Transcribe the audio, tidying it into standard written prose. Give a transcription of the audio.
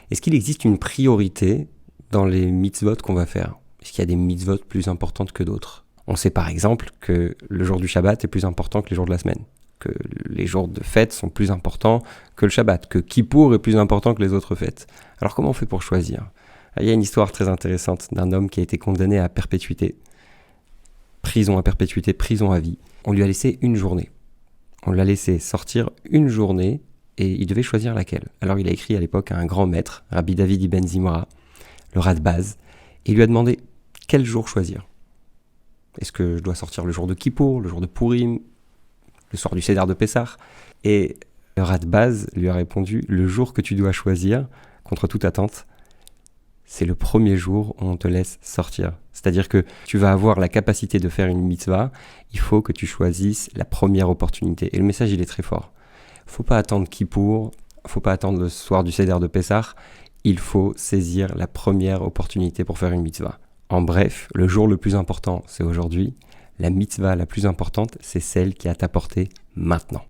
Est-ce qu'il existe une priorité dans les mitzvot qu'on va faire? Est-ce qu'il y a des mitzvot plus importantes que d'autres? On sait par exemple que le jour du Shabbat est plus important que les jours de la semaine, que les jours de fête sont plus importants que le Shabbat, que Kippour est plus important que les autres fêtes. Alors comment on fait pour choisir? Il y a une histoire très intéressante d'un homme qui a été condamné à perpétuité. Prison à perpétuité, prison à vie. On lui a laissé une journée. On l'a laissé sortir une journée et il devait choisir laquelle. Alors il a écrit à l'époque à un grand maître, Rabbi David Ibn Zimra, le Radbaz, et il lui a demandé quel jour choisir. Est-ce que je dois sortir le jour de Kippour, le jour de Purim, le soir du Seder de Pessah? Et le Radbaz lui a répondu, le jour que tu dois choisir, contre toute attente, c'est le premier jour où on te laisse sortir. C'est-à-dire que tu vas avoir la capacité de faire une mitzvah, il faut que tu choisisses la première opportunité. Et le message, il est très fort. Il ne faut pas attendre Kippour, il ne faut pas attendre le soir du Seder de Pessah, il faut saisir la première opportunité pour faire une mitzvah. En bref, le jour le plus important, c'est aujourd'hui. La mitzvah la plus importante, c'est celle qui est à ta portée maintenant.